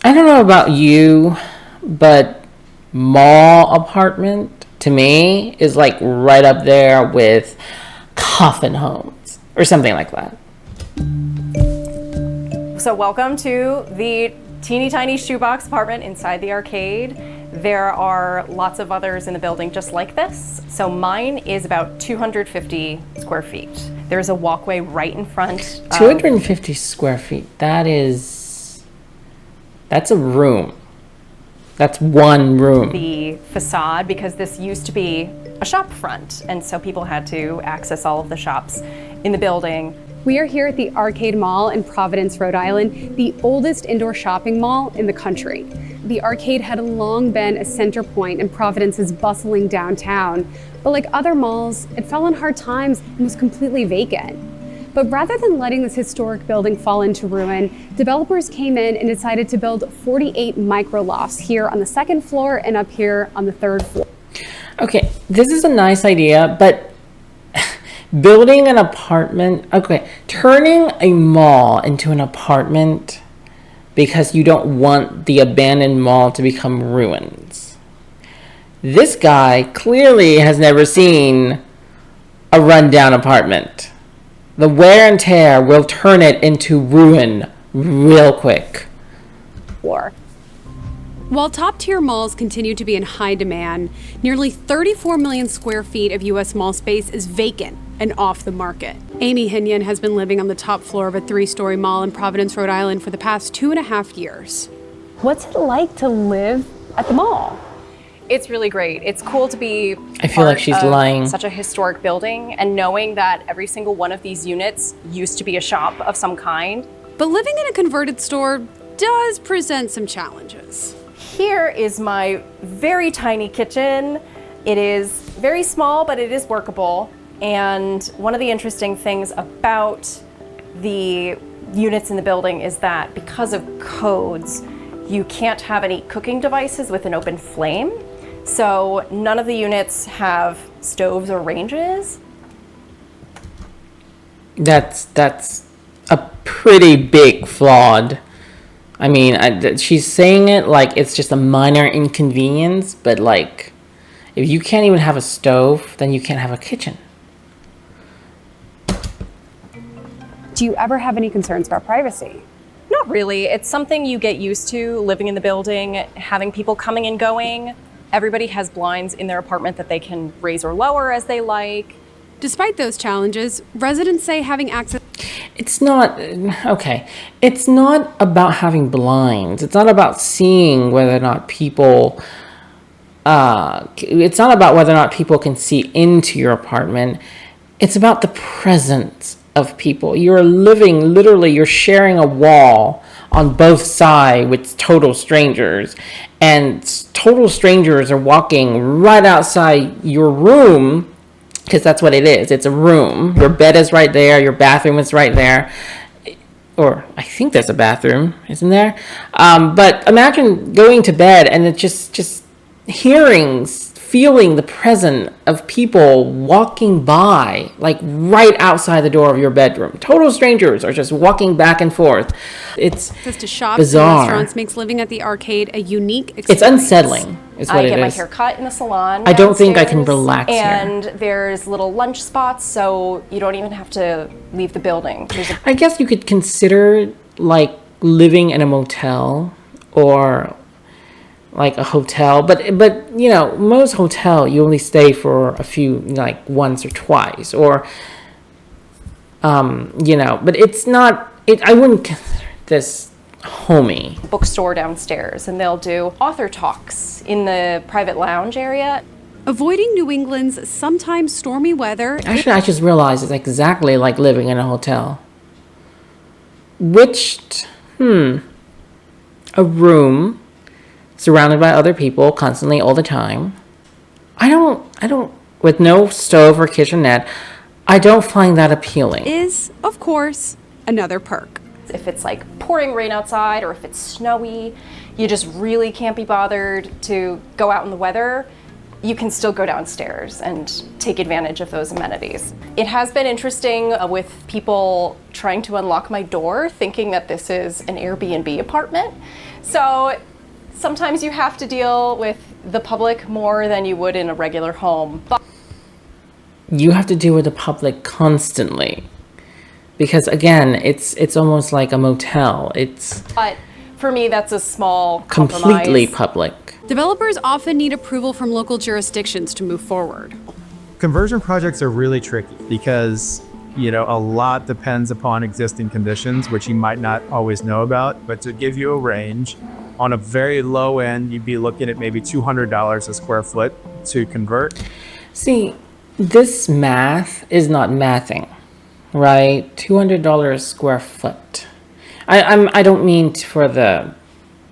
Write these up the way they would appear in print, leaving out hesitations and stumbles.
I don't know about you, but mall apartment to me is like right up there with coffin homes or something like that. So welcome to the teeny tiny shoebox apartment inside the arcade. There are lots of others in the building just like this. So mine is about 250 square feet. There's a walkway right in front. 250 square feet. That's a room. That's one room. The facade, because this used to be a shop front, and so people had to access all of the shops in the building. We are here at the Arcade Mall in Providence, Rhode Island, the oldest indoor shopping mall in the country. The arcade had long been a center point in Providence's bustling downtown, but like other malls, it fell on hard times and was completely vacant. But rather than letting this historic building fall into ruin, developers came in and decided to build 48 micro lofts here on the second floor and up here on the third floor. Okay, this is a nice idea, but building an apartment, turning a mall into an apartment because you don't want the abandoned mall to become ruins. This guy clearly has never seen a rundown apartment. The wear and tear will turn it into ruin real quick. While top-tier malls continue to be in high demand, nearly 34 million square feet of U.S. mall space is vacant and off the market. Amy Hinion has been living on the top floor of a 3-story mall in Providence, Rhode Island for the past 2.5 years. What's it like to live at the mall? It's really great. It's cool to be I feel like she's lying. Such a historic building, and knowing that every single one of these units used to be a shop of some kind. But living in a converted store does present some challenges. Here is my very tiny kitchen. It is very small, but it is workable. And one of the interesting things about the units in the building is that because of codes, you can't have any cooking devices with an open flame. So none of the units have stoves or ranges. That's a pretty big flawed. I mean, she's saying it like it's just a minor inconvenience, but like, if you can't even have a stove, then you can't have a kitchen. Do you ever have any concerns about privacy? Not really. It's something you get used to living in the building, having people coming and going. Everybody has blinds in their apartment that they can raise or lower as they like. Despite those challenges, residents say having access... It's not about having blinds. It's not about seeing whether or not people, it's not about whether or not people can see into your apartment. It's about the presence of people. You're sharing a wall on both sides with total strangers, and total strangers are walking right outside your room, because that's what it is. It's a room. Your bed is right there. Your bathroom is right there. Or I think there's a bathroom, isn't there? But imagine going to bed and it just feeling the presence of people walking by, like right outside the door of your bedroom. Total strangers are just walking back and forth. It's to shops bizarre. And restaurants makes living at the arcade a unique experience. It's unsettling, is what it is. I get my hair cut in the salon I don't think I can downstairs, relax and here. there's little lunch spots, so you don't even have to leave the building. I guess you could consider like living in a motel or like a hotel, but you know, most hotel you only stay for a few, like once or twice, or you know, but it's not I wouldn't consider this homey. Bookstore downstairs, and they'll do author talks in the private lounge area. Avoiding New England's sometimes stormy weather. Actually, I just realized it's exactly like living in a hotel. A room surrounded by other people constantly all the time. I don't, with no stove or kitchenette, I don't find that appealing. Is, of course, another perk. If it's like pouring rain outside or if it's snowy, you just really can't be bothered to go out in the weather, you can still go downstairs and take advantage of those amenities. It has been interesting with people trying to unlock my door, thinking that this is an Airbnb apartment. So sometimes you have to deal with the public more than you would in a regular home. But You have to deal with the public constantly. Because again, it's almost like a motel. It's for me, that's a small completely compromise. public. Developers often need approval from local jurisdictions to move forward. Conversion projects are really tricky because, a lot depends upon existing conditions, which you might not always know about. But to give you a range, on a very low end, you'd be looking at maybe $200 a square foot to convert. See, this math is not mathing, right? $200 a square foot. I don't mean for the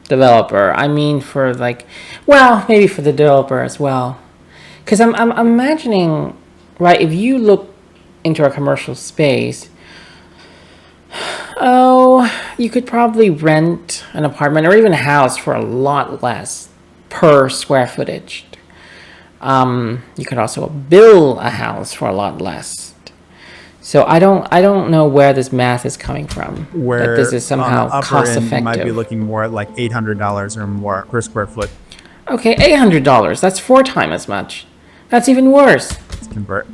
developer. I mean for maybe for the developer as well. Because I'm imagining, right, if you look into a commercial space, you could probably rent an apartment or even a house for a lot less per square footage. You could also build a house for a lot less. So I don't know where this math is coming from. Where that this is somehow on the upper cost end, effective. you might be looking more at like $800 or more per square foot Okay, $800. That's 4 times as much. That's even worse. to convert.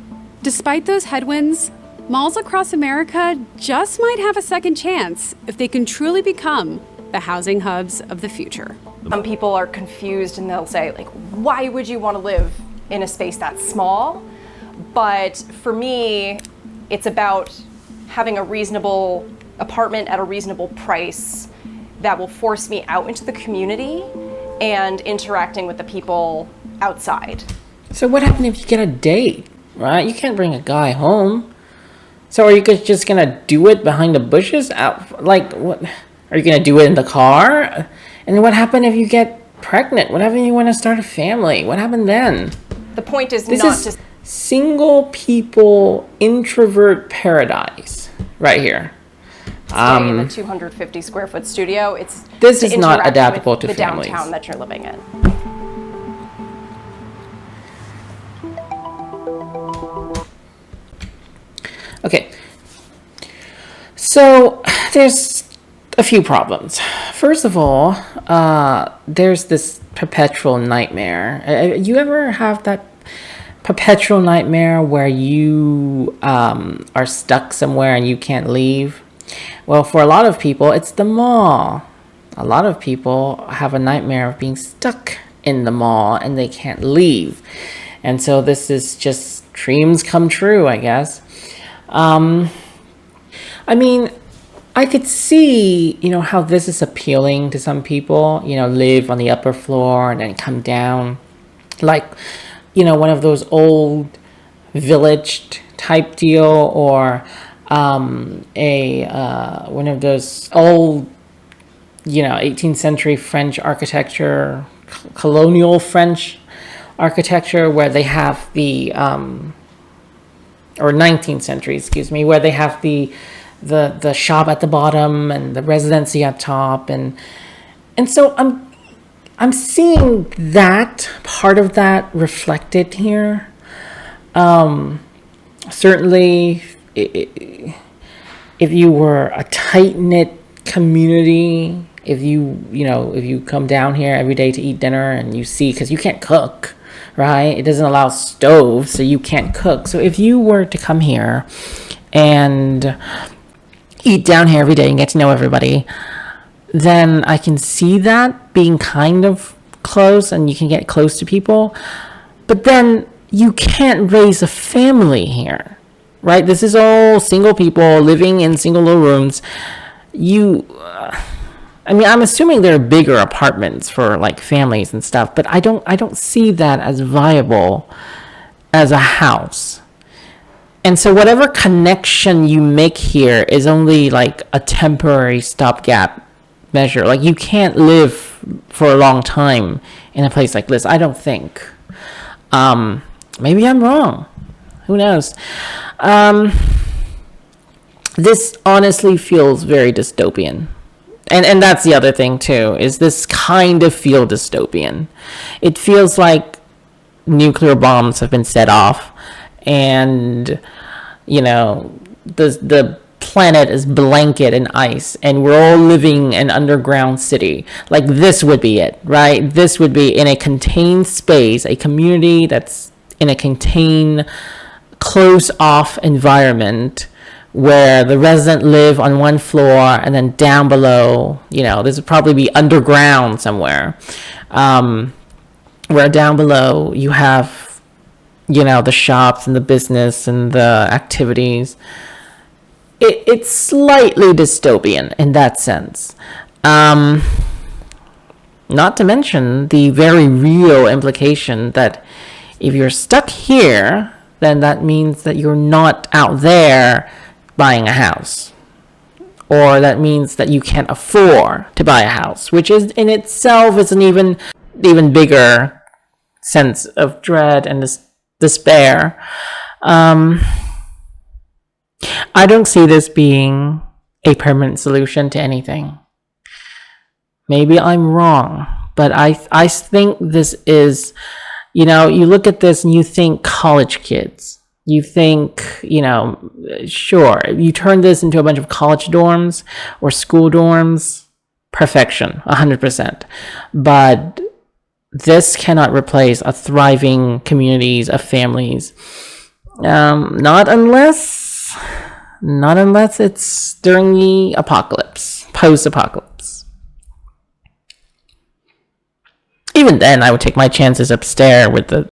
Despite those headwinds, malls across America just might have a second chance if they can truly become the housing hubs of the future. Some people are confused and they'll say, why would you want to live in a space that's small? But for me, it's about having a reasonable apartment at a reasonable price that will force me out into the community and interacting with the people outside. So what happens if you get a date, right? You can't bring a guy home. So are you just gonna do it behind the bushes? What? Are you gonna do it in the car? And then what happened if you get pregnant? What happens if you want to start a family? What happened then? The point is This not is just single people introvert paradise right here. stay in a 250 square foot studio. It's This to is not interact adaptable with to the families. downtown that you're living in. Okay. So there's a few problems. First of all, there's this perpetual nightmare. You ever have that perpetual nightmare where you are stuck somewhere and you can't leave? Well, for a lot of people, it's the mall. A lot of people have a nightmare of being stuck in the mall and they can't leave. And so this is just dreams come true, I guess. I mean, I could see, how this is appealing to some people, live on the upper floor and then come down. Like, one of those old village type deal or one of those old, 18th century French architecture, colonial French architecture where they have the, or 19th century, excuse me, where they have the shop at the bottom and the residency at top, and so I'm seeing that part of that reflected here. Certainly, if you were a tight knit community, if you come down here every day to eat dinner and you see, because you can't cook, right? It doesn't allow stoves, so you can't cook. So if you were to come here and eat down here every day and get to know everybody, then I can see that being kind of close and you can get close to people. But then you can't raise a family here, right? This is all single people living in single little rooms. I'm assuming there are bigger apartments for like families and stuff, but I don't see that as viable as a house. And so whatever connection you make here is only like a temporary stopgap measure. Like you can't live for a long time in a place like this, I don't think. Maybe I'm wrong. Who knows? This honestly feels very dystopian. And that's the other thing too, is this kind of feel dystopian. It feels like nuclear bombs have been set off and, the planet is blanket in ice and we're all living in an underground city, like this would be it, right? This would be in a contained space, a community that's in a contained, closed off environment where the residents live on one floor and then down below, this would probably be underground somewhere, where down below you have, the shops and the business and the activities. It's slightly dystopian in that sense. Not to mention the very real implication that if you're stuck here, then that means that you're not out there buying a house. Or that means that you can't afford to buy a house, which is in itself is an even bigger sense of dread and despair. I don't see this being a permanent solution to anything. Maybe I'm wrong, but I think this is, you look at this and you think college kids. You think, sure, you turn this into a bunch of college dorms or school dorms, perfection, 100%. But this cannot replace a thriving communities of families. Not unless it's during the apocalypse, post-apocalypse. Even then, I would take my chances upstairs with the